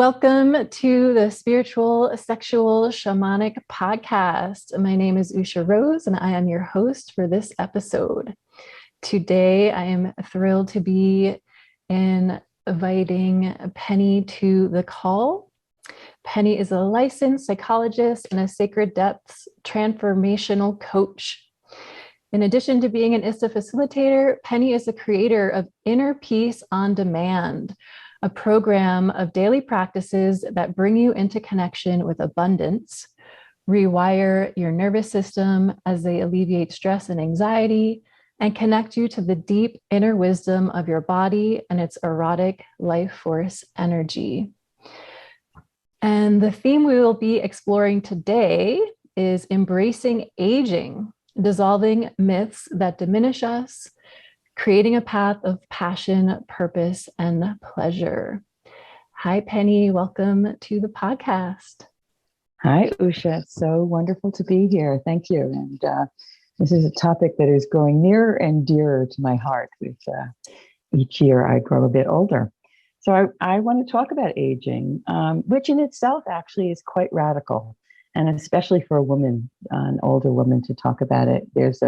Welcome to the Spiritual Sexual Shamanic Podcast. My name is Usha Rose, and I am your host for this episode. Today, I am thrilled to be inviting Penny to the call. Penny is a licensed psychologist and a sacred depths transformational coach. In addition to being an ista facilitator, Penny is the creator of Inner Peace on Demand, a program of daily practices that bring you into connection with abundance, rewire your nervous system as they alleviate stress and anxiety, and connect you to the deep inner wisdom of your body and its erotic life force energy. And the theme we will be exploring today is embracing aging, dissolving myths that diminish us, creating a path of passion, purpose, and pleasure. Hi, Penny. Welcome to the podcast. Hi, Usha. It's so wonderful to be here. Thank you. And this is a topic that is growing nearer and dearer to my heart. With each year, I grow a bit older. So I want to talk about aging, which in itself actually is quite radical. And especially for a woman, an older woman, to talk about it. There's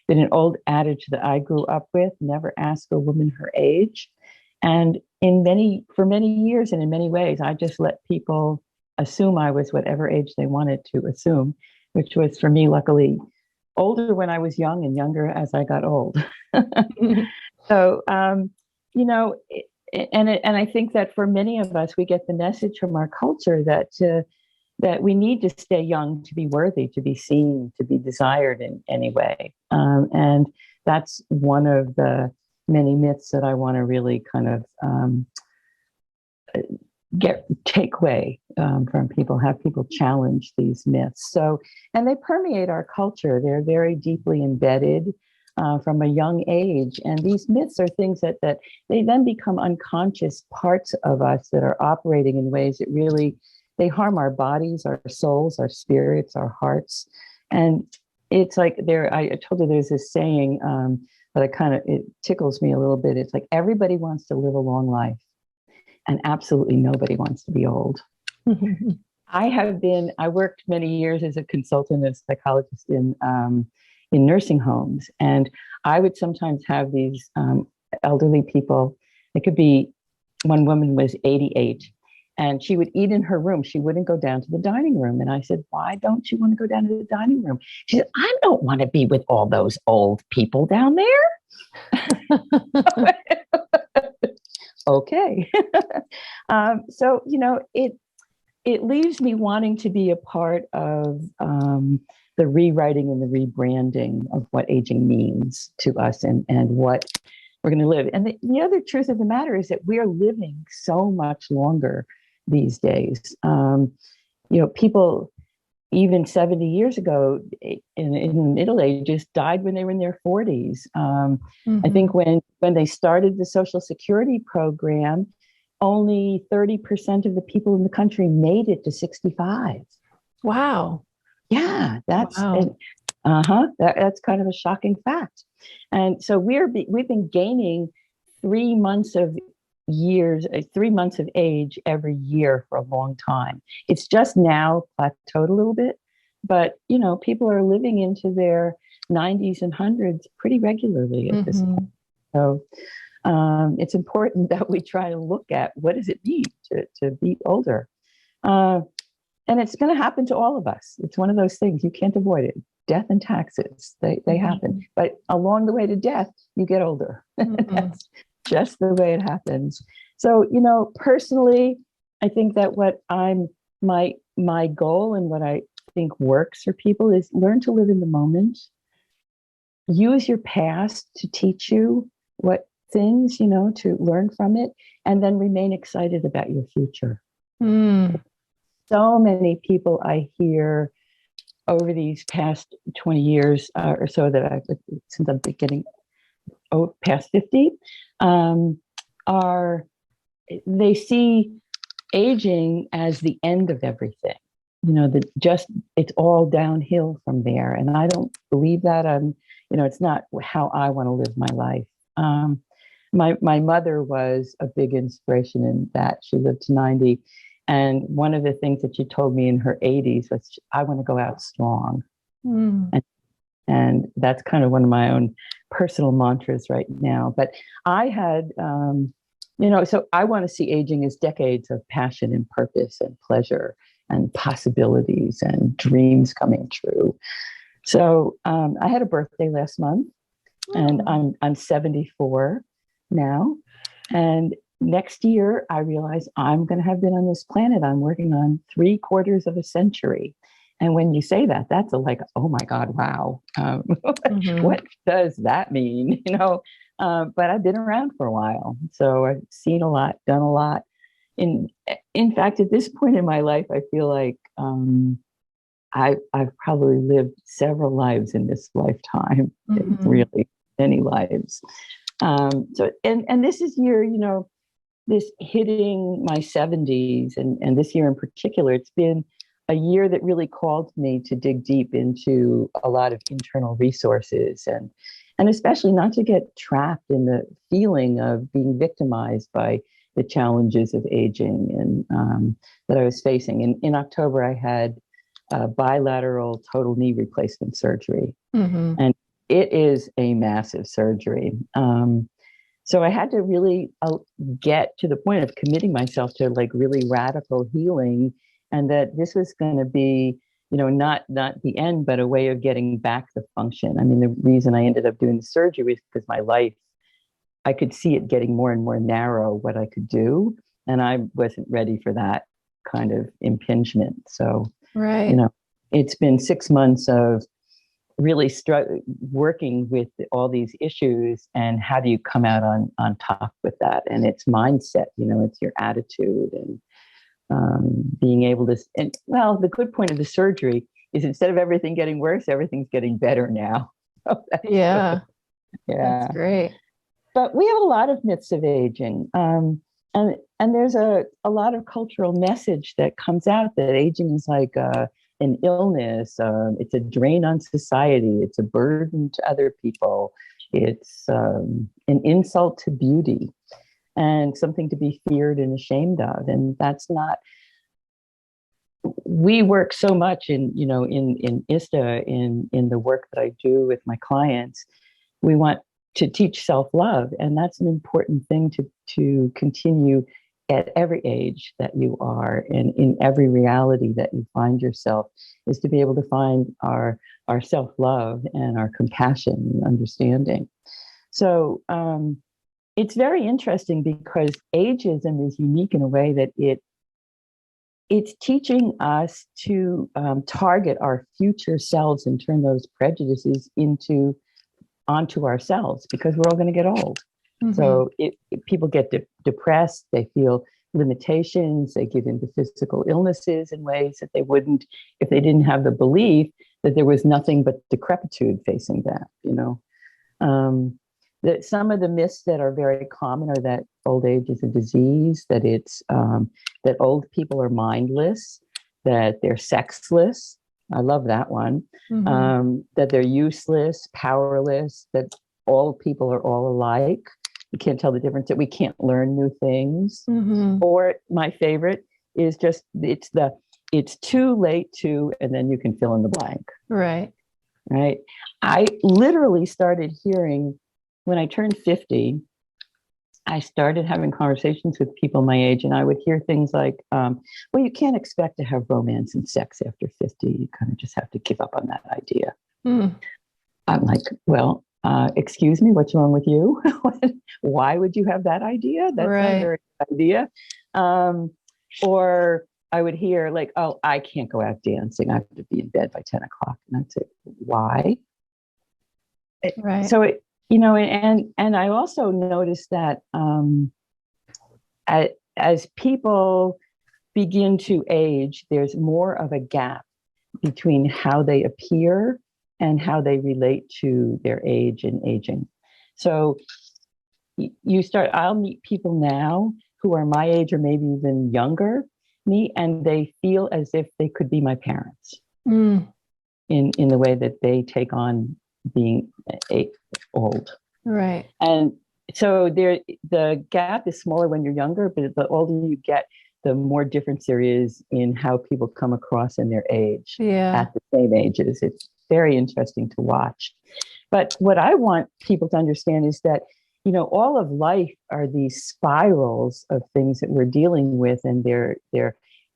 been an old adage that I grew up with: never ask a woman her age. And for many years and in many ways, I just let people assume I was whatever age they wanted to assume, which was, for me, luckily, older when I was young and younger as I got old. So, and I think that for many of us, we get the message from our culture that we need to stay young to be worthy, to be seen, to be desired in any way. And that's one of the many myths that I want to really kind of take away from people, have people challenge these myths. So, and they permeate our culture. They're very deeply embedded from a young age. And these myths are things that they then become unconscious parts of us that are operating in ways that really, they harm our bodies, our souls, our spirits, our hearts. And it's like I told you there's this saying that it tickles me a little bit. It's like, everybody wants to live a long life, and absolutely nobody wants to be old. I worked many years as a consultant, as a psychologist in nursing homes. And I would sometimes have these elderly people. It could be, one woman was 88. And she would eat in her room. She wouldn't go down to the dining room. And I said, why don't you want to go down to the dining room? She said, I don't want to be with all those old people down there. Okay. So, it leaves me wanting to be a part of the rewriting and the rebranding of what aging means to us and what we're going to live. And the other truth of the matter is that we are living so much longer these days. People even 70 years ago in the Middle Ages died when they were in their 40s. I think when they started the Social Security program, only 30% of the people in the country made it to 65. Wow. Yeah, that's kind of a shocking fact. And so we've been gaining 3 months of age every year for a long time. It's just now plateaued a little bit, but people are living into their 90s and 100s pretty regularly at this point. So it's important that we try to look at, what does it mean to be older? And it's going to happen to all of us. It's one of those things, you can't avoid it. Death and taxes, they happen. But along the way to death, you get older. That's just the way it happens. So, personally, I think that my goal and what I think works for people is learn to live in the moment. Use your past to teach you what things, to learn from it, and then remain excited about your future. So many people I hear over these past 20 years or so since I'm getting past 50, they see aging as the end of everything. It's all downhill from there. And I don't believe that. It's not how I want to live my life. My mother was a big inspiration in that. She lived to 90. And one of the things that she told me in her 80s was, I want to go out strong. Mm. And that's kind of one of my own personal mantras right now. But I had, so I want to see aging as decades of passion and purpose and pleasure and possibilities and dreams coming true. So I had a birthday last month, and I'm 74 now. And next year, I realize I'm going to have been on this planet. I'm working on 3/4 of a century. And when you say that, that's like, oh my God, wow. What does that mean? But I've been around for a while. So I've seen a lot, done a lot. In fact, at this point in my life, I feel like I've probably lived several lives in this lifetime, really many lives. And this is year, this hitting my 70s, and this year in particular, it's been a year that really called me to dig deep into a lot of internal resources, and especially not to get trapped in the feeling of being victimized by the challenges of aging and that I was facing. In October, I had bilateral total knee replacement surgery, and it is a massive surgery. So I had to really get to the point of committing myself to like really radical healing, and that this was going to be, not the end, but a way of getting back the function. I mean, the reason I ended up doing the surgery was because my life, I could see it getting more and more narrow, what I could do, and I wasn't ready for that kind of impingement. So, it's been 6 months of really working with all these issues, and how do you come out on top with that? And it's mindset, it's your attitude, and being able to, and well, the good point of the surgery is instead of everything getting worse, everything's getting better now. Yeah. Yeah. That's great. But we have a lot of myths of aging. And there's a lot of cultural message that comes out that aging is like an illness. It's a drain on society. It's a burden to other people. It's an insult to beauty, and something to be feared and ashamed of. And that's not. We work so much in ISTA, in the work that I do with my clients. We want to teach self-love, and that's an important thing to continue at every age that you are, and in every reality that you find yourself, is to be able to find our self-love and our compassion and understanding. So it's very interesting because ageism is unique in a way that it's teaching us to target our future selves and turn those prejudices onto ourselves, because we're all going to get old. So people get depressed, they feel limitations, they give into physical illnesses in ways that they wouldn't if they didn't have the belief that there was nothing but decrepitude facing them. That some of the myths that are very common are that old age is a disease, that it's that old people are mindless, that they're sexless. I love that one. That they're useless, powerless, that all people are all alike. You can't tell the difference, that we can't learn new things. Or my favorite is just, it's too late to, and then you can fill in the blank. Right. I literally started hearing, when I turned 50, I started having conversations with people my age, and I would hear things like, well, you can't expect to have romance and sex after 50. You kind of just have to give up on that idea. I'm like, well, excuse me, what's wrong with you? Why would you have that idea? That's not a very good idea. Or I would hear like, oh, I can't go out dancing. I have to be in bed by 10 o'clock. And I'd say, why? So it, and I also noticed that as people begin to age, there's more of a gap between how they appear and how they relate to their age and aging. So I'll meet people now who are my age or maybe even younger me, and they feel as if they could be my parents in the way that they take on being old. Right. And so the gap is smaller when you're younger, but the older you get, the more difference there is in how people come across in their age Yeah. at the same ages. It's very interesting to watch. But what I want people to understand is that, all of life are these spirals of things that we're dealing with, and they're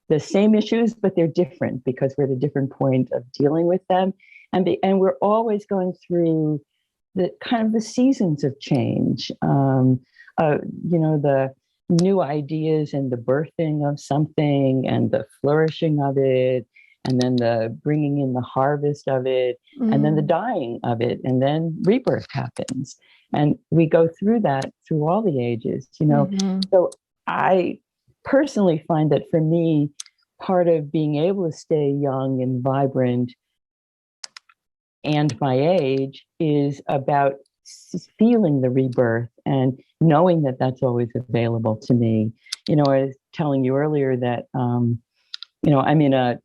the same issues, but they're different because we're at a different point of dealing with them. And we're always going through the kind of the seasons of change, the new ideas and the birthing of something and the flourishing of it, and then the bringing in the harvest of it, and then the dying of it, and then rebirth happens. And we go through that through all the ages, So I personally find that for me, part of being able to stay young and vibrant and my age is about feeling the rebirth and knowing that that's always available to me. I was telling you earlier that, I'm in a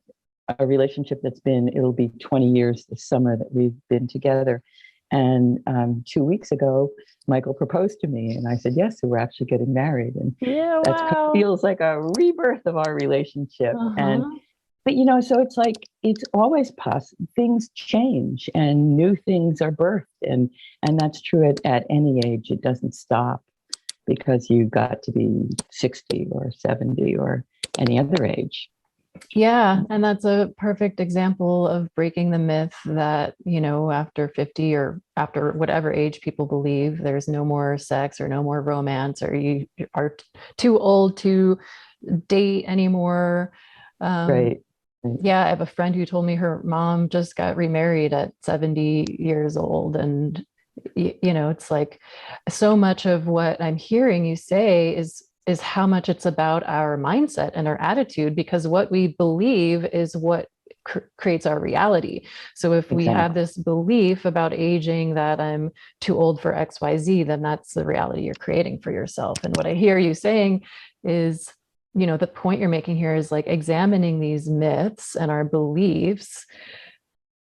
relationship it'll be 20 years this summer that we've been together. And 2 weeks ago, Michael proposed to me, and I said yes. So we're actually getting married, and that feels like a rebirth of our relationship. But so it's like it's always possible. Things change, and new things are birthed, and that's true at any age. It doesn't stop because you got to be 60 or 70 or any other age. Yeah. And that's a perfect example of breaking the myth that, after 50 or after whatever age people believe there's no more sex or no more romance, or you are too old to date anymore. Right. Yeah. I have a friend who told me her mom just got remarried at 70 years old. And, it's like so much of what I'm hearing you say is how much it's about our mindset and our attitude, because what we believe is what creates our reality. So if we have this belief about aging that I'm too old for XYZ, then that's the reality you're creating for yourself. And what I hear you saying is, the point you're making here is like examining these myths and our beliefs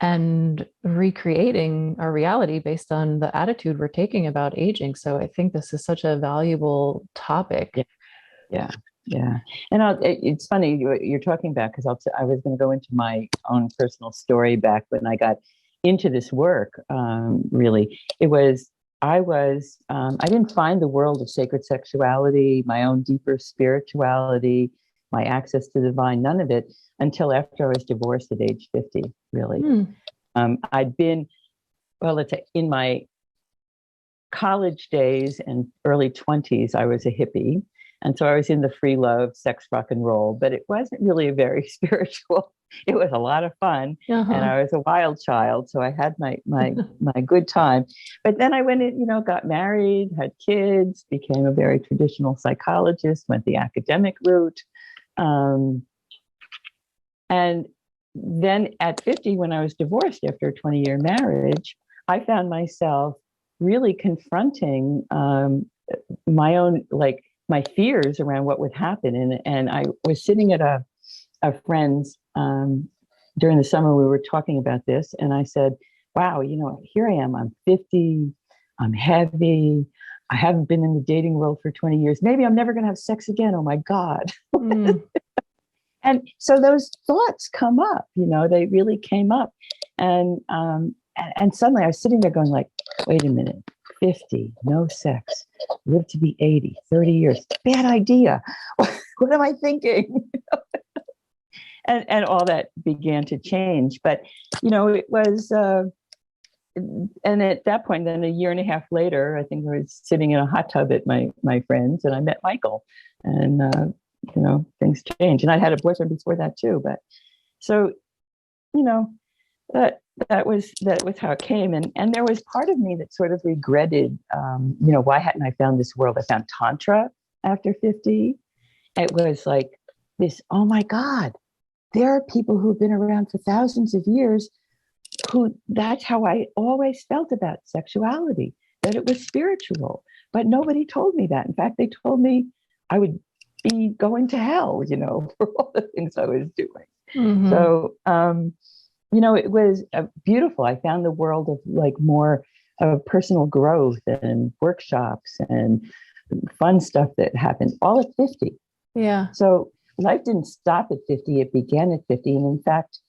and recreating our reality based on the attitude we're taking about aging. So I think this is such a valuable topic. Yeah. And it's funny you're talking about, because I was going to go into my own personal story back when I got into this work. Really, I didn't find the world of sacred sexuality, my own deeper spirituality, my access to the divine, none of it until after I was divorced at age 50, really. I'd been, let's say in my college days and early 20s, I was a hippie. And so I was in the free love, sex, rock and roll, but it wasn't really a very spiritual. It was a lot of fun. And I was a wild child. So I had my good time. But then I went in, got married, had kids, became a very traditional psychologist, went the academic route. And then at 50, when I was divorced after a 20-year marriage, I found myself really confronting my own, my fears around what would happen. And I was sitting at a friend's during the summer. We were talking about this, and I said, wow, here I am, I'm 50, I'm heavy, I haven't been in the dating world for 20 years. Maybe I'm never going to have sex again. Oh my God. And so those thoughts come up, they really came up. And suddenly I was sitting there going like, wait a minute, 50, no sex, live to be 80, 30 years, bad idea. What am I thinking? And all that began to change. But, it was, and at that point, then a year and a half later, I think I was sitting in a hot tub at my friend's, and I met Michael, and, things changed. And I had a boyfriend before that too. But so, that was how it came. And there was part of me that sort of regretted, why hadn't I found this world? I found Tantra after 50. It was like this, oh my God, there are people who've been around for thousands of years who that's how I always felt about sexuality, that it was spiritual. But nobody told me that. In fact, they told me I would be going to hell, for all the things I was doing. So, it was beautiful. I found the world of more of personal growth and workshops and fun stuff that happened all at 50. Yeah. So life didn't stop at 50. It began at 50. And in fact,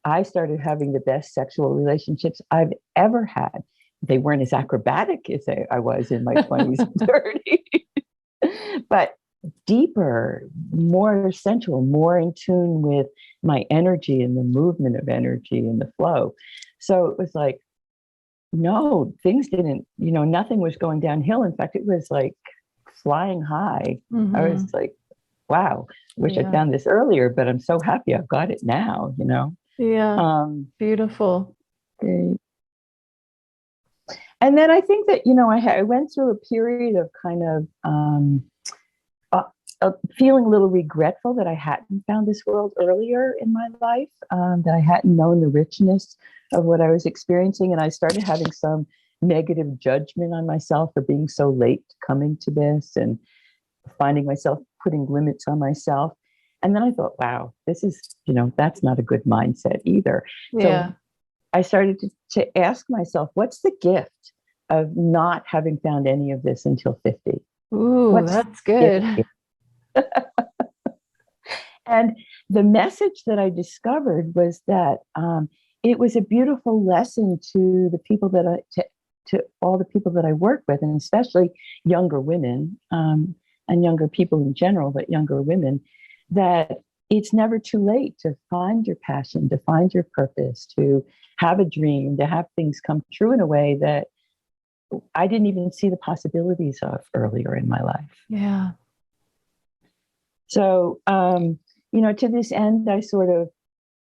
I started having the best sexual relationships I've ever had. They weren't as acrobatic as I was in my 20s and 30s, but deeper, more sensual, more in tune with my energy and the movement of energy and the flow. So it was like, no, things didn't, nothing was going downhill. In fact, it was like flying high. I was like, wow, wish I found this earlier, but I'm so happy I've got it now, Yeah. Beautiful. And then I think that, I went through a period of kind of feeling a little regretful that I hadn't found this world earlier in my life, that I hadn't known the richness of what I was experiencing. And I started having some negative judgment on myself for being so late coming to this and finding myself putting limits on myself. And then I thought, wow, this is, that's not a good mindset either. Yeah. So I started to ask myself, what's the gift of not having found any of this until 50? Ooh, that's good. And the message that I discovered was that it was a beautiful lesson to the people that to all the people that I work with, and especially younger women and younger people in general, but younger women, that it's never too late to find your passion, to find your purpose, to have a dream, to have things come true in a way that I didn't even see the possibilities of earlier in my life. Yeah. So, to this end, I sort of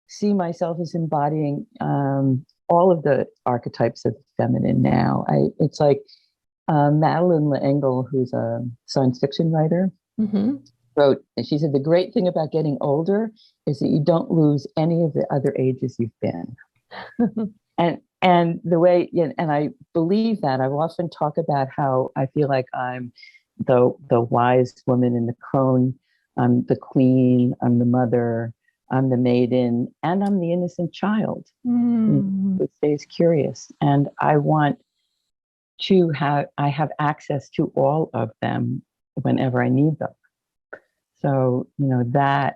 see myself as embodying all of the archetypes of feminine now. It's like Madeleine L'Engle, who's a science fiction writer, wrote, and she said, the great thing about getting older is that you don't lose any of the other ages you've been. And the way, and I believe that. I often talk about how I feel like I'm the wise woman in the crone. I'm the queen, I'm the mother, I'm the maiden, and I'm the innocent child who stays curious. And I want to have access to all of them whenever I need them. So, that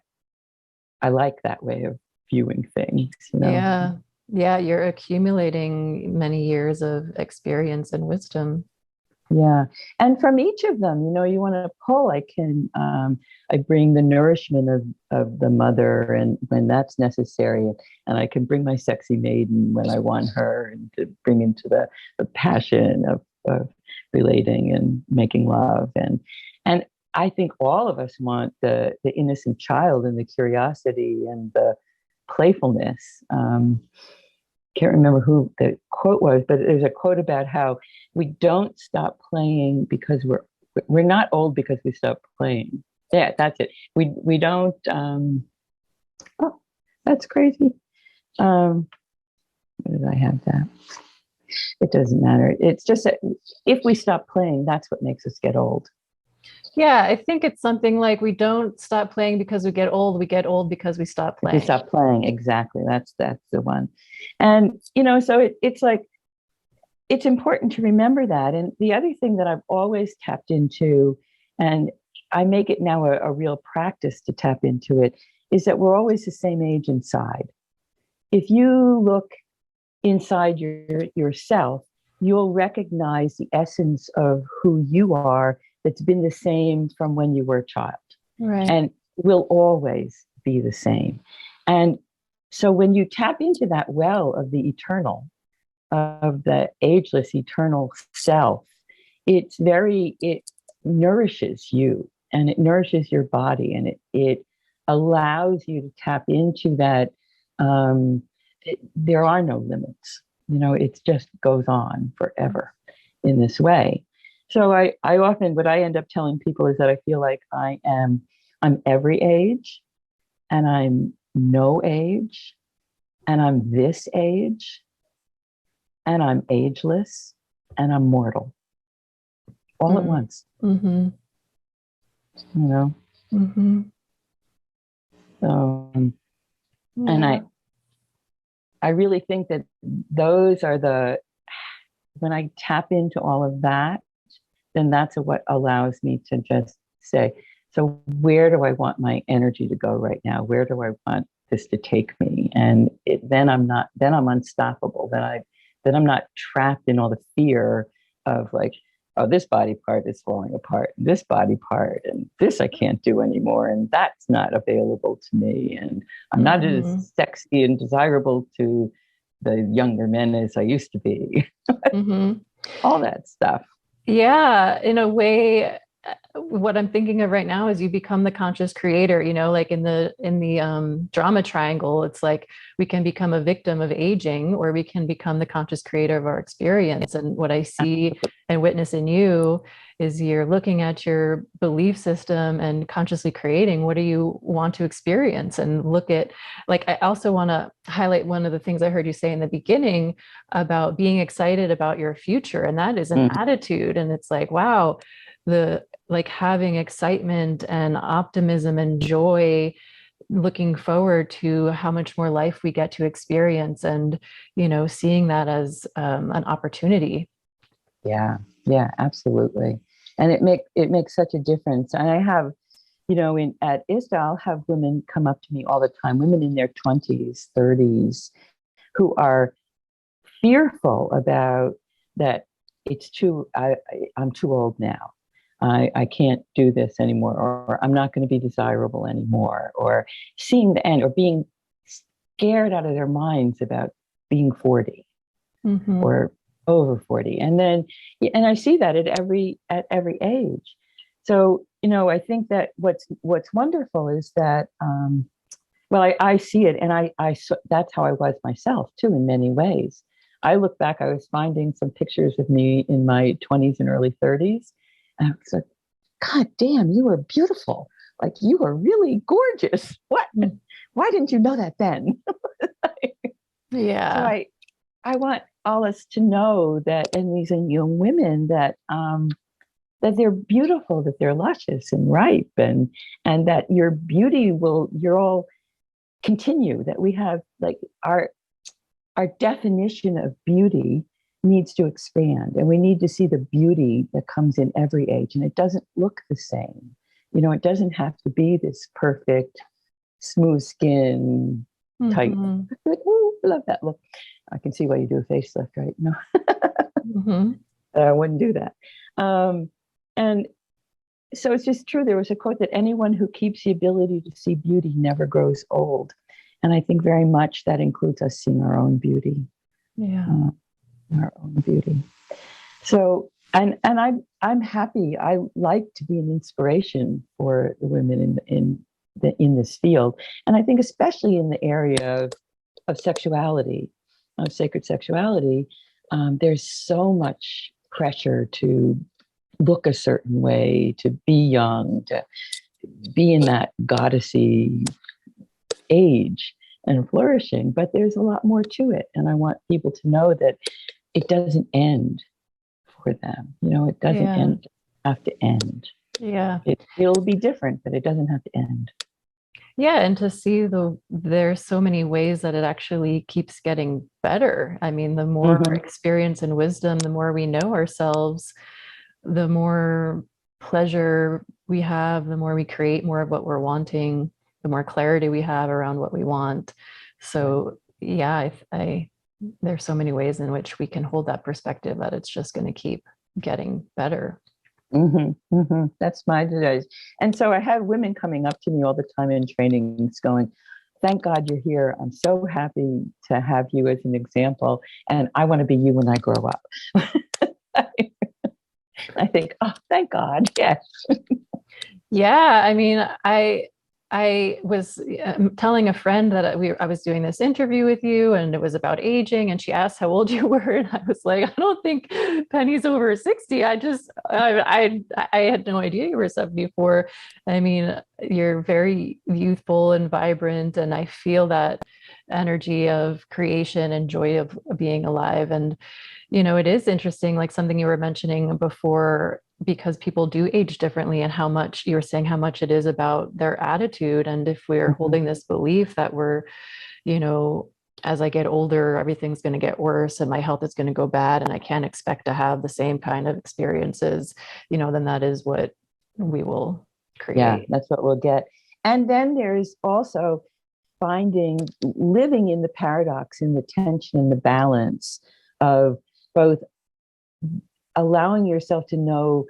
I like that way of viewing things. Yeah. Yeah. You're accumulating many years of experience and wisdom. Yeah. And from each of them, you want to pull, I bring the nourishment of the mother and when that's necessary. And I can bring my sexy maiden when I want her, and to bring into the passion of relating and making love. And I think all of us want the innocent child and the curiosity and the playfulness. Can't remember who the quote was, but there's a quote about how we don't stop playing because we're not old because we stop playing. Yeah, that's it. We don't. Oh, that's crazy. Where did I have that? It doesn't matter. It's just that if we stop playing, that's what makes us get old. Yeah, I think it's something like we don't stop playing because we get old. We get old because we stop playing. We stop playing. Exactly. That's the one. And, so it's like, it's important to remember that. And the other thing that I've always tapped into, and I make it now a real practice to tap into it, is that we're always the same age inside. If you look inside yourself, you'll recognize the essence of who you are that's been the same from when you were a child. Right. And will always be the same. And so when you tap into that well of the eternal, of the ageless, eternal self, it nourishes you and it nourishes your body, and it allows you to tap into that. There are no limits. It just goes on forever in this way. So I often, what I end up telling people is that I feel like I'm every age, and I'm no age, and I'm this age, and I'm ageless, and I'm mortal, all at once. Mm-hmm. Mm-hmm. So, and I really think that those are when I tap into all of that, then that's what allows me to just say, So where do I want my energy to go right now? Where do I want this to take me? And then I'm unstoppable. Then I'm not trapped in all the fear of like, oh, this body part is falling apart, and this body part, and this I can't do anymore, and that's not available to me, and I'm not as sexy and desirable to the younger men as I used to be. All that stuff. Yeah, in a way, what I'm thinking of right now is you become the conscious creator, like in the drama triangle, it's like we can become a victim of aging, or we can become the conscious creator of our experience. And what I see and witness in you is you're looking at your belief system and consciously creating what do you want to experience, and look at, like, I also want to highlight one of the things I heard you say in the beginning about being excited about your future. And that is an attitude. And it's like, wow, like having excitement and optimism and joy, looking forward to how much more life we get to experience, and seeing that as an opportunity. Yeah, absolutely. And it makes such a difference. And I have, at ista, I'll have women come up to me all the time, women in their 20s, 30s, who are fearful about that I'm too old now. I can't do this anymore, or I'm not going to be desirable anymore, or seeing the end, or being scared out of their minds about being 40 or over 40. And I see that at every age. So, I think that what's wonderful is that, I see it, and that's how I was myself too, in many ways. I look back, I was finding some pictures of me in my 20s and early 30s. And I was like, God damn, you were beautiful. Like, you were really gorgeous. What? Why didn't you know that then? Yeah. So I want all us to know that, and these young women, that that they're beautiful, that they're luscious and ripe, and that your beauty you're all continue, that we have, like, our definition of beauty needs to expand, and we need to see the beauty that comes in every age, and it doesn't look the same. It doesn't have to be this perfect, smooth skin type. Like, oh, I love that look. I can see why you do a facelift, right? No, I wouldn't do that. And so it's just true. There was a quote that anyone who keeps the ability to see beauty never grows old. And I think very much that includes us seeing our own beauty. Yeah. Our own beauty. So, and I'm happy. I like to be an inspiration for the women in this field. And I think especially in the area of sexuality, of sacred sexuality, there's so much pressure to look a certain way, to be young, to be in that goddessy age and flourishing, but there's a lot more to it. And I want people to know that it doesn't end for them. It doesn't have to end. Yeah. It'll be different, but it doesn't have to end. Yeah. And to see there's so many ways that it actually keeps getting better. I mean, the more experience and wisdom, the more we know ourselves, the more pleasure we have, the more we create more of what we're wanting, the more clarity we have around what we want. So yeah, there's so many ways in which we can hold that perspective that it's just going to keep getting better. That's my desire. And so I have women coming up to me all the time in trainings going, thank God you're here. I'm so happy to have you as an example. And I want to be you when I grow up. I think, oh, thank God. Yes. Yeah. I mean, I was telling a friend that I was doing this interview with you, and it was about aging, and she asked how old you were, and I was like, I don't think Penny's over 60. I had no idea you were 74. I mean, you're very youthful and vibrant, and I feel that energy of creation and joy of being alive. And it is interesting, like something you were mentioning before, because people do age differently, and how much you were saying how much it is about their attitude. And if we're holding this belief that we're, as I get older, everything's going to get worse and my health is going to go bad and I can't expect to have the same kind of experiences, then that is what we will create. Yeah, that's what we'll get. And then there's also living in the paradox, in the tension and the balance of both allowing yourself to know,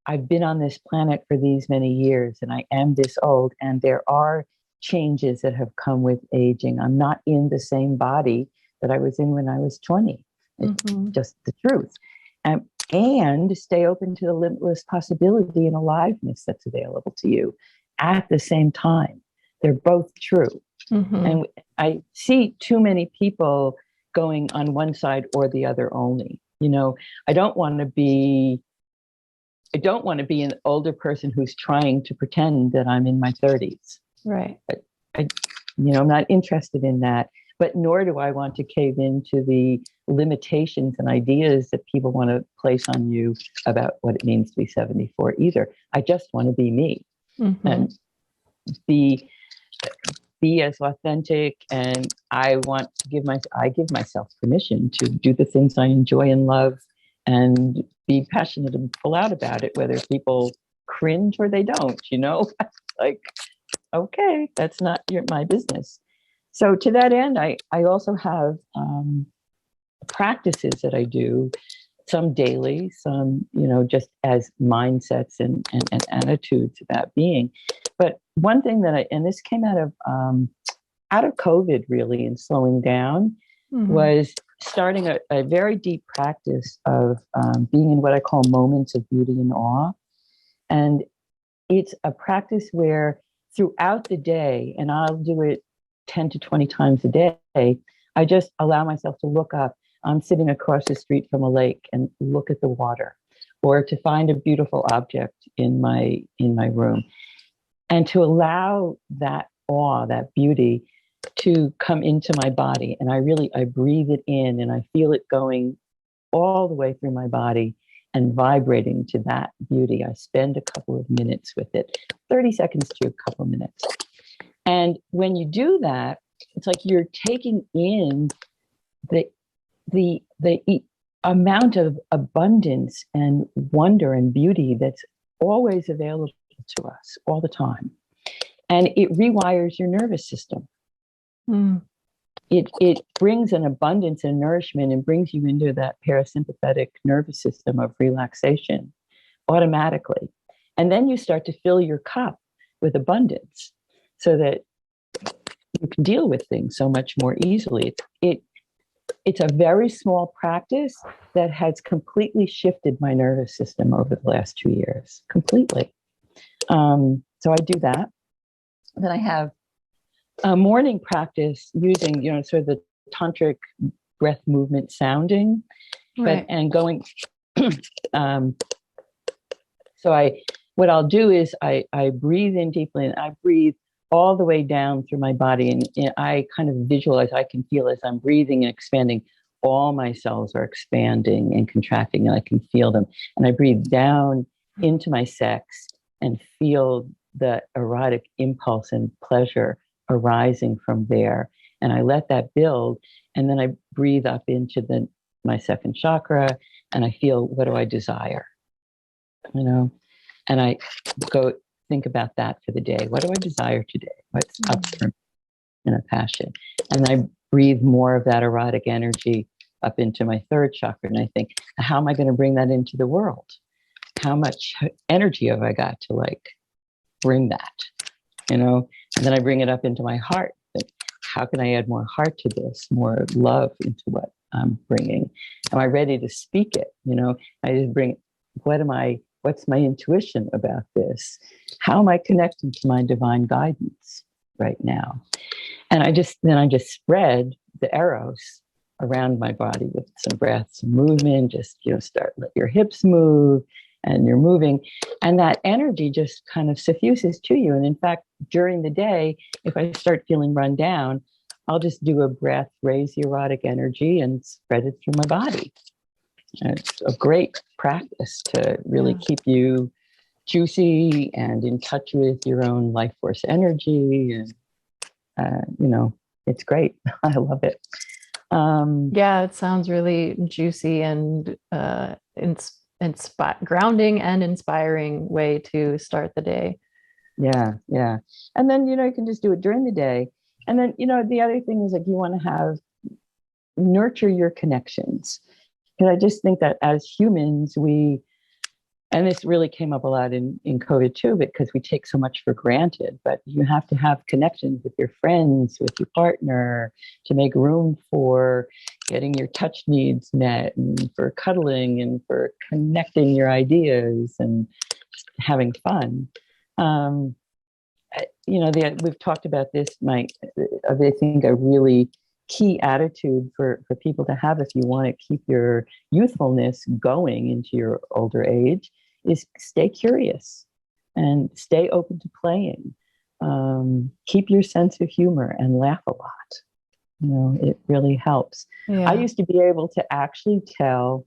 I've been on this planet for these many years and I am this old, and there are changes that have come with aging. I'm not in the same body that I was in when I was 20. It's just the truth. And stay open to the limitless possibility and aliveness that's available to you at the same time. They're both true. And I see too many people going on one side or the other only. You know, I don't want to be an older person who's trying to pretend that I'm in my 30s. Right. I'm not interested in that, but nor do I want to cave into the limitations and ideas that people want to place on you about what it means to be 74 either. I just want to be me and be as authentic. And I give myself permission to do the things I enjoy and love and be passionate and pull out about it, whether people cringe or they don't, like, okay, that's not my business. So to that end, I also have practices that I do, some daily, some, just as mindsets and attitudes about being. But one thing and this came out of COVID really, and slowing down, was starting a very deep practice of being in what I call moments of beauty and awe. And it's a practice where throughout the day, and I'll do it 10 to 20 times a day, I just allow myself to look up. I'm sitting across the street from a lake and look at the water, or to find a beautiful object in my room, and to allow that awe, that beauty, to come into my body. And I breathe it in, and I feel it going all the way through my body and vibrating to that beauty. I spend a couple of minutes with it, 30 seconds to a couple of minutes. And when you do that, it's like you're taking in the amount of abundance and wonder and beauty that's always available to us all the time. And it rewires your nervous system. It brings an abundance and nourishment and brings you into that parasympathetic nervous system of relaxation automatically. And then you start to fill your cup with abundance so that you can deal with things so much more easily. It's a very small practice that has completely shifted my nervous system over the last 2 years, completely. So I do that. Then I have a morning practice using, sort of the tantric breath movement sounding, right. And going. What I'll do is I breathe in deeply, and I breathe all the way down through my body. And I kind of visualize, I can feel as I'm breathing and expanding, all my cells are expanding and contracting, and I can feel them. And I breathe down into my sex and feel the erotic impulse and pleasure arising from there. And I let that build. And then I breathe up into my second chakra, and I feel, what do I desire? And I go think about that for the day. What do I desire today? What's up for me in a passion? And I breathe more of that erotic energy up into my third chakra. And I think, how am I going to bring that into the world? How much energy have I got to bring that? And then I bring it up into my heart. How can I add more heart to this, more love into what I'm bringing? Am I ready to speak it? I just bring, what's my intuition about this? How am I connecting to my divine guidance right now? And I just spread the eros around my body with some breath, some movement, just, let your hips move, and you're moving. And that energy just kind of suffuses to you. And in fact, during the day, if I start feeling run down, I'll just do a breath, raise the erotic energy, and spread it through my body. And it's a great practice to really keep you juicy and in touch with your own life force energy. And, it's great. I love it. It sounds really juicy and grounding and inspiring way to start the day. Yeah, yeah. And then, you can just do it during the day. And then, the other thing is like you want to nurture your connections. Because I just think that as humans, and this really came up a lot in COVID too, because we take so much for granted, but you have to have connections with your friends, with your partner to make room for getting your touch needs met and for cuddling and for connecting your ideas and just having fun. Um, we've talked about this, I think a really key attitude for people to have if you want to keep your youthfulness going into your older age is stay curious and stay open to playing. Keep your sense of humor and laugh a lot. It really helps. Yeah. I used to be able to actually tell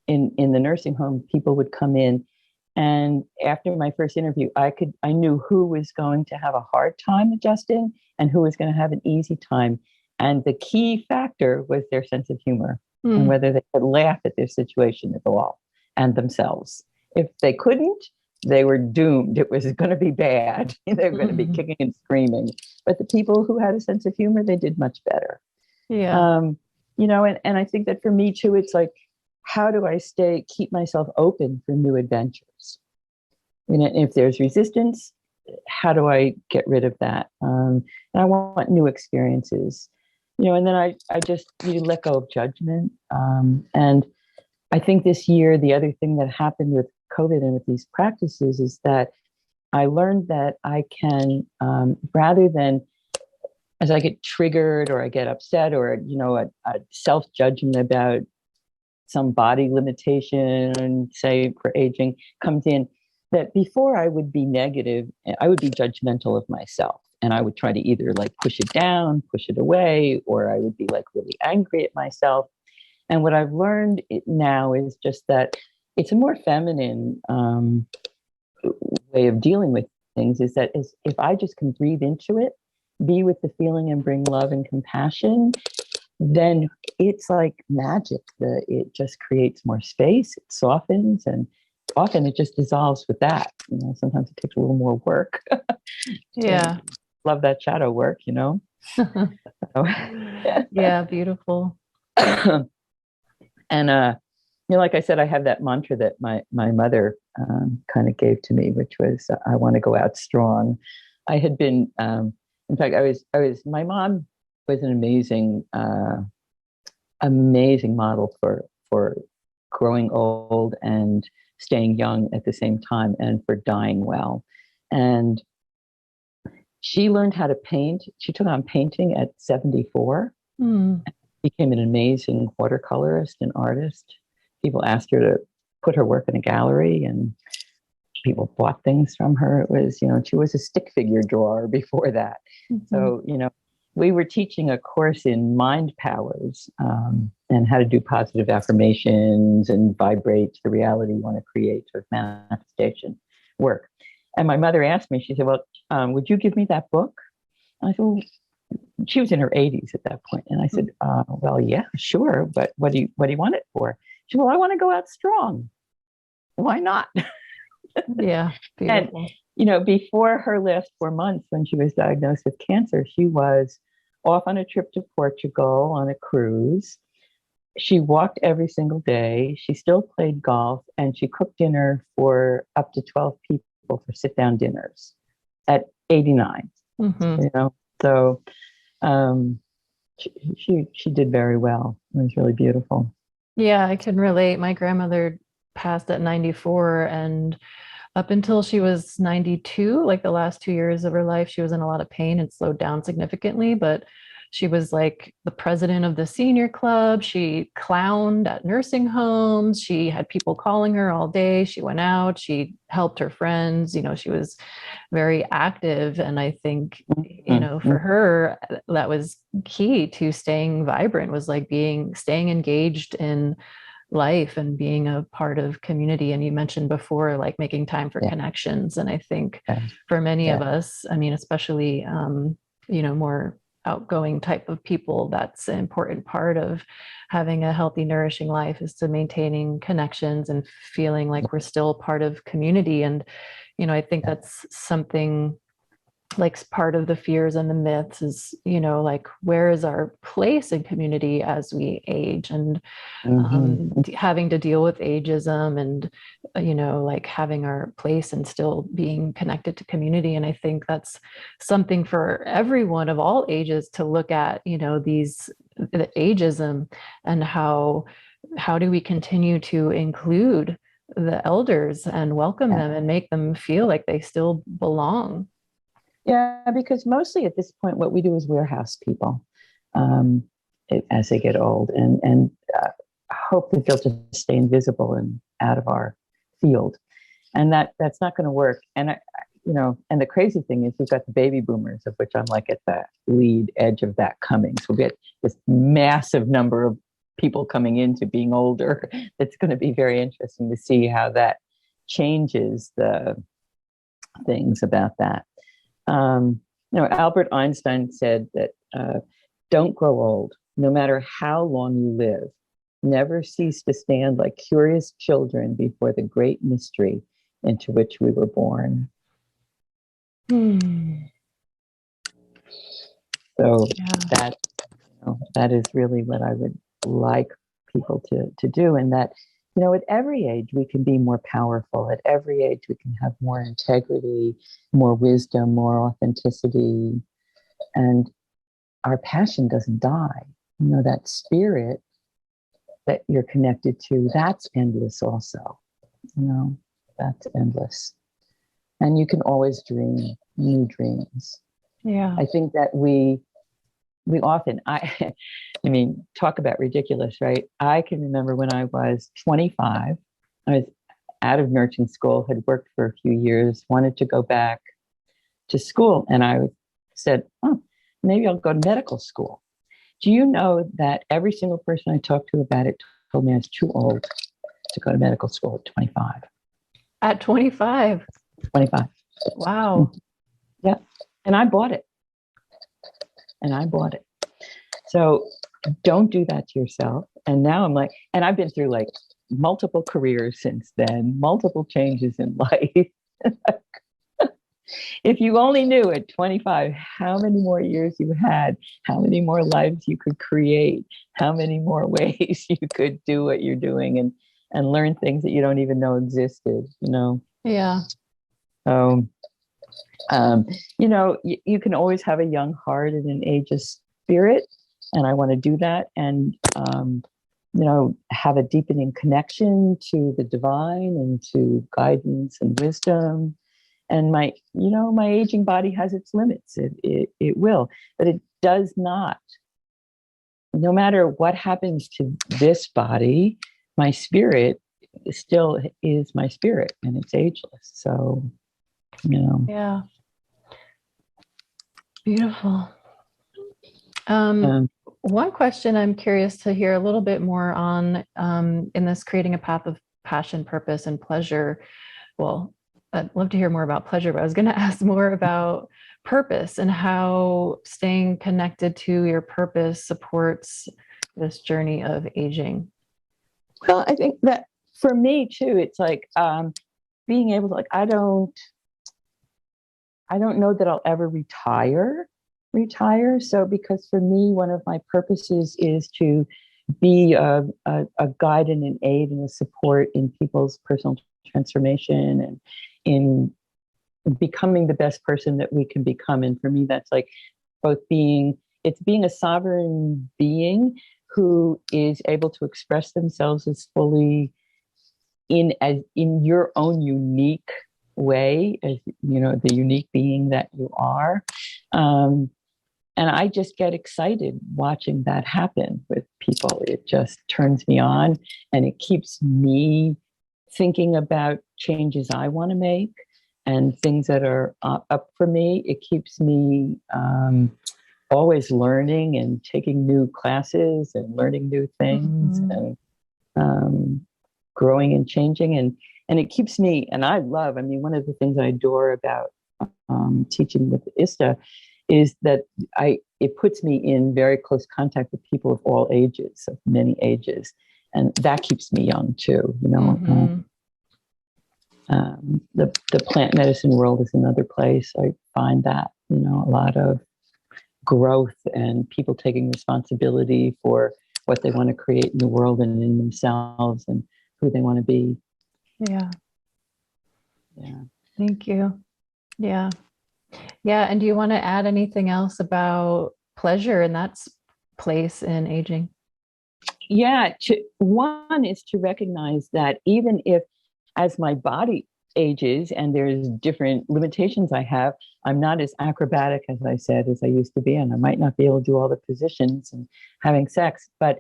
in the nursing home, people would come in, and after my first interview, I knew who was going to have a hard time adjusting and who was going to have an easy time. And the key factor was their sense of humor and whether they could laugh at their situation at all and themselves. If they couldn't, they were doomed. It was going to be bad. They were going to be kicking and screaming. But the people who had a sense of humor, they did much better. Yeah. And I think that for me too, it's like, how do I keep myself open for new adventures? If there's resistance, how do I get rid of that? And I want new experiences, and then I just let go of judgment. And I think this year, the other thing that happened with COVID and with these practices is that I learned that I can, rather than as I get triggered or I get upset or, a self-judgment about some body limitation, say for aging, comes in, that before I would be negative, I would be judgmental of myself. And I would try to either like push it down, push it away, or I would be like really angry at myself. And what I've learned now is just that it's a more feminine way of dealing with things, is that if I just can breathe into it, be with the feeling and bring love and compassion, then it's like magic. It just creates more space, it softens, and often it just dissolves with that. Sometimes it takes a little more work. Yeah. Love that shadow work, Yeah, beautiful. And like I said, I have that mantra that my mother kind of gave to me, which was, I want to go out strong. I had been, in fact, my mom was an amazing model for growing old and staying young at the same time, and for dying well. And she learned how to paint. She took on painting at 74, became an amazing watercolorist and artist. People asked her to put her work in a gallery, and people bought things from her. It was, she was a stick figure drawer before that. So, we were teaching a course in mind powers, and how to do positive affirmations and vibrate to the reality you want to create, sort of manifestation work. And my mother asked me, she said, well, would you give me that book? And I said, well, she was in her 80s at that point. And I said, well, yeah, sure. But what do you want it for? She said, well, I want to go out strong. Why not? Yeah. Beautiful. And, before her last 4 months, when she was diagnosed with cancer, she was off on a trip to Portugal on a cruise. She walked every single day. She still played golf, and she cooked dinner for up to 12 people for sit-down dinners at 89. So she did very well. It was really beautiful. Yeah, I can relate. My grandmother passed at 94, and up until she was 92, like the last 2 years of her life, she was in a lot of pain and slowed down significantly. But she was like the president of the senior club. She clowned at nursing homes. She had people calling her all day. She went out. She helped her friends. She was very active. And I think, for her, that was key to staying vibrant, was like staying engaged in life and being a part of community. And you mentioned before, like making time for connections. And I think for many of us, I mean, especially, more outgoing type of people. That's an important part of having a healthy, nourishing life, is to maintaining connections and feeling like we're still part of community. And, I think that's something like part of the fears and the myths is, like, where is our place in community as we age, and having to deal with ageism, and, like having our place and still being connected to community. And I think that's something for everyone of all ages to look at, the ageism, and how do we continue to include the elders and welcome them and make them feel like they still belong. Yeah, because mostly at this point, what we do is warehouse people as they get old, and hope that they'll just stay invisible and out of our field, and that's not going to work. And and the crazy thing is, we've got the baby boomers, of which I'm like at the lead edge of that coming. So we get this massive number of people coming into being older. It's going to be very interesting to see how that changes the things about that. Albert Einstein said that don't grow old, no matter how long you live. Never cease to stand like curious children before the great mystery into which we were born. So that is really what I would like people to do, and that, at every age we can be more powerful. At every age we can have more integrity, more wisdom, more authenticity, and our passion doesn't die. That spirit that you're connected to, that's endless also. That's endless. And you can always dream new dreams. Yeah. I think that we often, I mean, talk about ridiculous, right? I can remember when I was 25, I was out of nursing school, had worked for a few years, wanted to go back to school. And I said, maybe I'll go to medical school. Do you know that every single person I talked to about it told me I was too old to go to medical school at 25? At 25? 25. Wow. Yeah. And I bought it. So don't do that to yourself. And now I'm like, and I've been through like multiple careers since then, multiple changes in life. If you only knew at 25 how many more years you had, how many more lives you could create, how many more ways you could do what you're doing, and learn things that you don't even know existed, Yeah. So, you can always have a young heart and an ageless spirit. And I want to do that. And, have a deepening connection to the divine and to guidance and wisdom. And my aging body has its limits. It will, but it does not. No matter what happens to this body, my spirit still is my spirit, and it's ageless. So, Yeah. Beautiful. One question I'm curious to hear a little bit more on, in this creating a path of passion, purpose, and pleasure. Well, I'd love to hear more about pleasure, but I was going to ask more about purpose and how staying connected to your purpose supports this journey of aging. Well, I think that for me too, it's like being able to, I don't know that I'll ever retire. So, because for me, one of my purposes is to be a guide and an aid and a support in people's personal transformation and in becoming the best person that we can become. And for me, that's like both being a sovereign being who is able to express themselves as fully in your own unique way, as the unique being that you are. And I just get excited watching that happen with people. It just turns me on, and it keeps me thinking about changes I want to make and things that are up for me. It keeps me always learning and taking new classes and learning new things and growing and changing. And it keeps me, and one of the things I adore about teaching with ista is that it puts me in very close contact with people of all ages, of many ages. And that keeps me young too, you know. Mm-hmm. The plant medicine world is another place. I find that, you know, a lot of growth and people taking responsibility for what they want to create in the world and in themselves and who they want to be. Yeah. Yeah. Thank you. Yeah. Yeah. And do you want to add anything else about pleasure and that's place in aging? Yeah. One is to recognize that even if, as my body ages and there's different limitations I have, I'm not as acrobatic, as I said, as I used to be. And I might not be able to do all the positions and having sex, but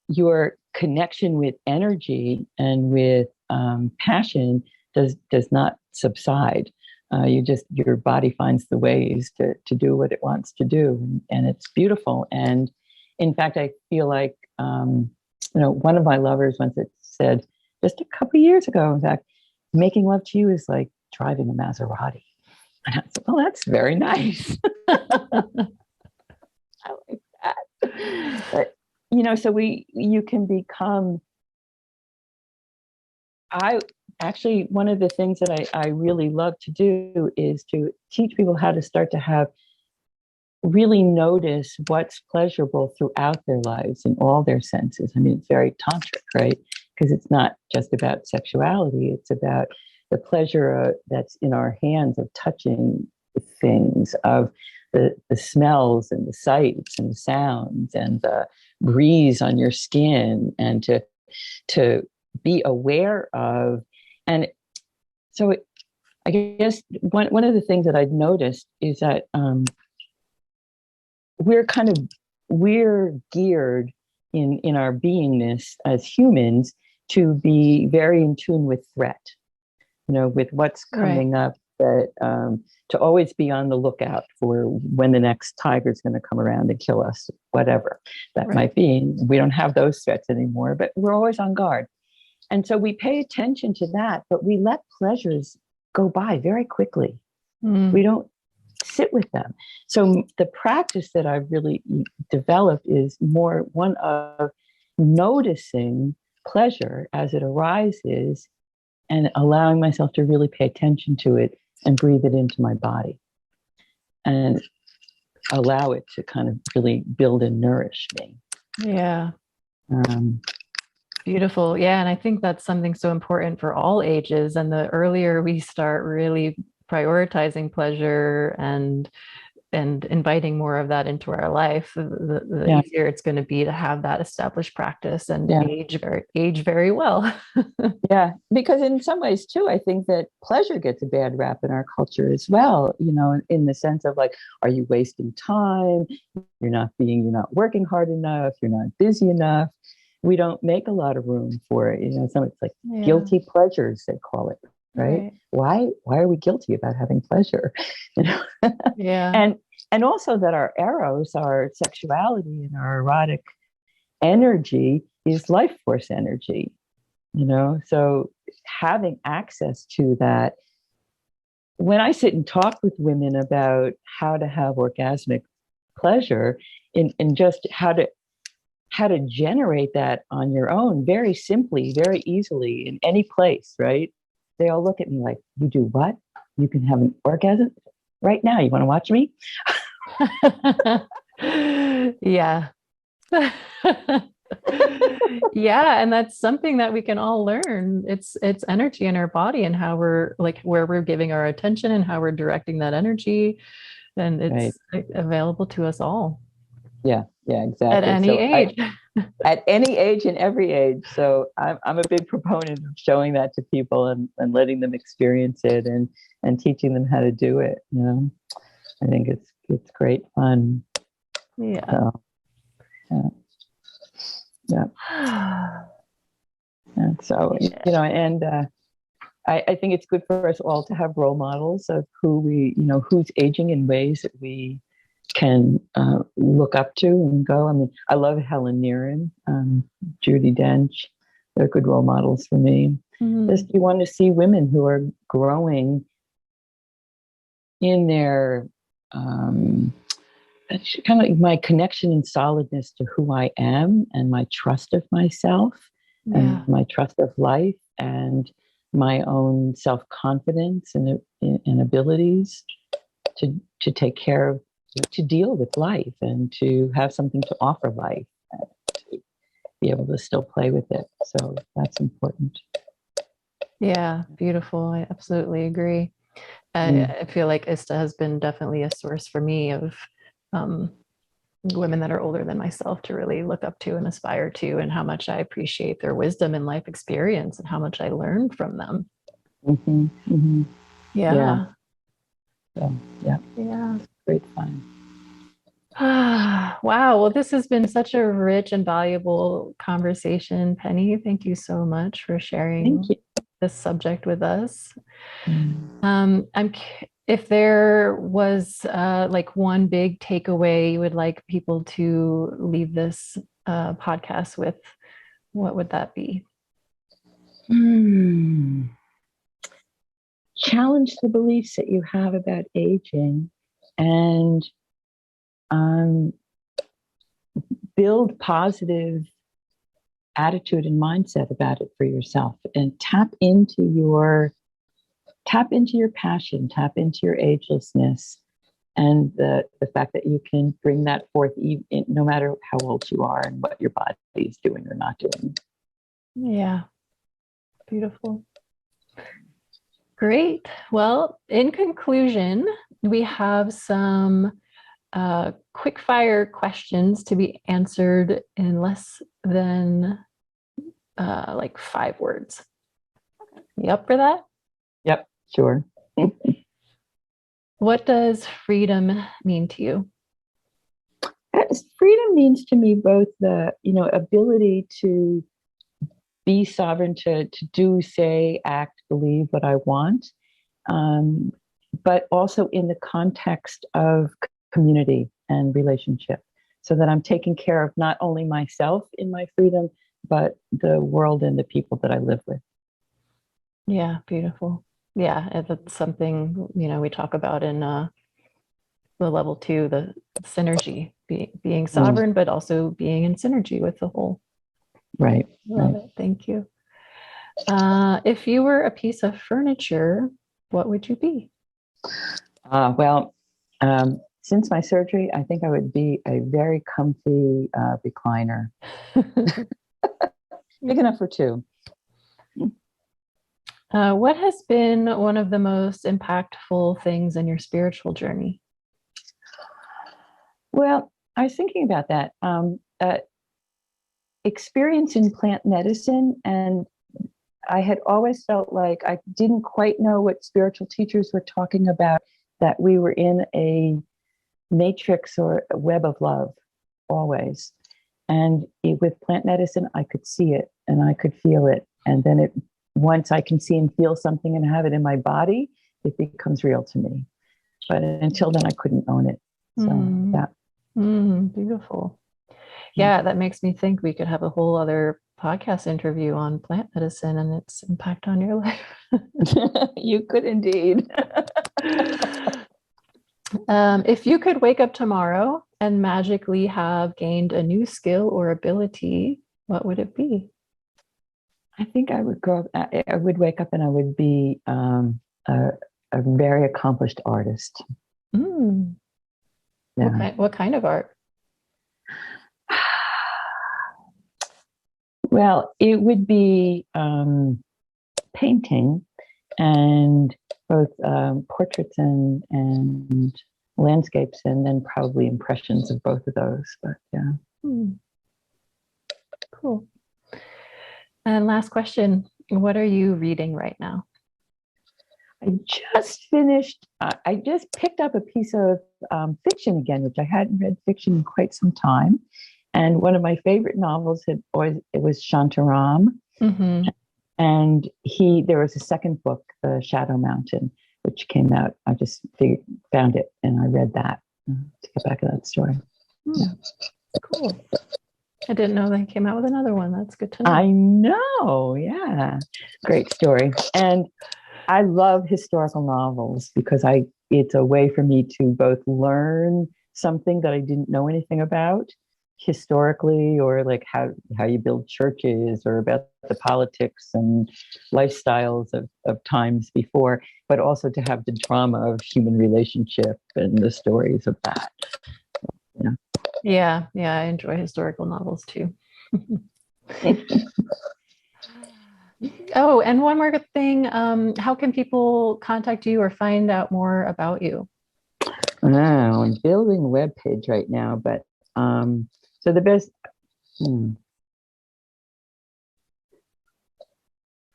your connection with energy and with passion does not subside. Your body finds the ways to do what it wants to do, and it's beautiful. And in fact, I feel like one of my lovers once said just a couple of years ago, in fact, making love to you is like driving a Maserati. And I said, well, that's very nice. I like that. But so you can become. One of the things that I really love to do is to teach people how to start to really notice what's pleasurable throughout their lives in all their senses. I mean, it's very tantric, right? Because it's not just about sexuality. It's about the pleasure that's in our hands of touching things, of the smells and the sights and the sounds and the breeze on your skin, and to be aware of. And so I guess one of the things that I've noticed is that we're geared in our beingness as humans to be very in tune with threat, with what's coming up, that to always be on the lookout for when the next tiger is going to come around and kill us, whatever that might be. We don't have those threats anymore, but we're always on guard. And so we pay attention to that, but we let pleasures go by very quickly. We don't sit with them. So the practice that I've really developed is more one of noticing pleasure as it arises and allowing myself to really pay attention to it and breathe it into my body and allow it to kind of really build and nourish me. Yeah. Beautiful. Yeah. And I think that's something so important for all ages. And the earlier we start really prioritizing pleasure and inviting more of that into our life, the easier it's going to be to have that established practice and age very well. Yeah, because in some ways too, I think that pleasure gets a bad rap in our culture as well, in the sense of like, are you wasting time? You're not working hard enough. You're not busy enough. We don't make a lot of room for it. Some it's like guilty pleasures, they call it. Right? Why are we guilty about having pleasure? Yeah. And also that our eros, our sexuality, and our erotic energy is life force energy. So having access to that. When I sit and talk with women about how to have orgasmic pleasure and just how to generate that on your own, very simply, very easily, in any place, right? They all look at me like, you do what? You can have an orgasm right now. You want to watch me? Yeah. Yeah. And that's something that we can all learn. It's energy in our body and how we're like, where we're giving our attention and how we're directing that energy. And it's available to us all. Yeah, exactly. At any age. At any age and every age. So I'm a big proponent of showing that to people and letting them experience it and teaching them how to do it. I think it's great fun. Yeah. So, yeah. And so, I think it's good for us all to have role models of who's aging in ways that we can look up to and go. I mean, I love Helen Mirren, Judi Dench. They're good role models for me. Just you want to see women who are growing in their kind of like my connection and solidness to who I am and my trust of myself and my trust of life and my own self-confidence and abilities to take care of, to deal with life and to have something to offer life and to be able to still play with it. So that's important. Yeah, beautiful. I absolutely agree. I feel like ISTA has been definitely a source for me of women that are older than myself to really look up to and aspire to, and how much I appreciate their wisdom and life experience and how much I learned from them. Mm-hmm, mm-hmm. Yeah. So, yeah. Yeah. Great fun. Wow. Well, this has been such a rich and valuable conversation, Penny. Thank you so much for sharing this subject with us. If there was like one big takeaway you would like people to leave this podcast with, what would that be? Challenge the beliefs that you have about aging and build positive attitude and mindset about it for yourself, and tap into your passion, tap into your agelessness, and the fact that you can bring that forth no matter how old you are and what your body is doing or not doing. Yeah. Beautiful. Great. Well, in conclusion, we have some quick fire questions to be answered in less than like 5 words. You up for that? Yep, sure. What does freedom mean to you? Freedom means to me both the, ability to be sovereign, to do, say, act, believe what I want, but also in the context of community and relationship, so that I'm taking care of not only myself in my freedom, but the world and the people that I live with. Yeah, beautiful. Yeah, that's something, we talk about in the level 2, the synergy, being sovereign, but also being in synergy with the whole. Right. Love it. Thank you. If you were a piece of furniture, what would you be? Since my surgery, I think I would be a very comfy recliner. Big enough for 2. What has been one of the most impactful things in your spiritual journey? Well, I was thinking about that. Experience in plant medicine, and I had always felt like I didn't quite know what spiritual teachers were talking about, that we were in a matrix or a web of love always. And with plant medicine, I could see it and I could feel it. And then once I can see and feel something and have it in my body, it becomes real to me. But until then, I couldn't own it. So beautiful. Yeah, that makes me think we could have a whole other podcast interview on plant medicine and its impact on your life. You could indeed. If you could wake up tomorrow and magically have gained a new skill or ability, what would it be? I think I would I would wake up and I would be a very accomplished artist. Yeah. What kind of art? Well, it would be painting, and both portraits and landscapes, and then probably impressions of both of those. But yeah. Cool. And last question, what are you reading right now? I just picked up a piece of fiction again, which I hadn't read fiction in quite some time. And one of my favorite novels it was Shantaram. And there was a second book, The Shadow Mountain, which came out. I just found it and I read that to get back to that story. Yeah. Cool. I didn't know they came out with another one. That's good to know. I know. Yeah. Great story. And I love historical novels because it's a way for me to both learn something that I didn't know anything about historically, or like how you build churches, or about the politics and lifestyles of times before, but also to have the drama of human relationship and the stories of that. Yeah, yeah, I enjoy historical novels too. Oh, and one more thing. How can people contact you or find out more about you? I'm building a web page right now, but so the best. Hmm,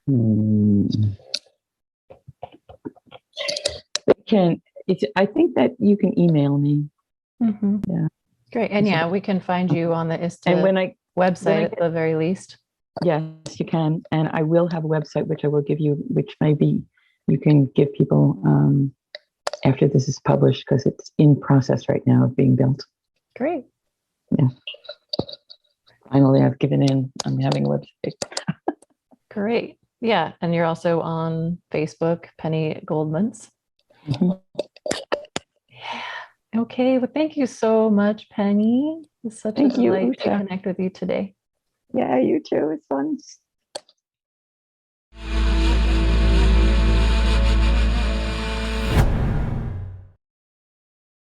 hmm, I think that you can email me. Mhm. Yeah. Great. And yeah, we can find you on the And ISTA when I website at the very least. yes, you can. And I will have a website which I will give you, which maybe you can give people after this is published, because it's in process right now of being built. Great. Yeah. Finally, I've given in. I'm having a website. Great. Yeah. And you're also on Facebook, Penny Goldmuntz. Mhm. Yeah. Okay. Well, thank you so much, Penny. It's such a Thank you, delight to Usha. connect with you today. Yeah, you too. It's fun.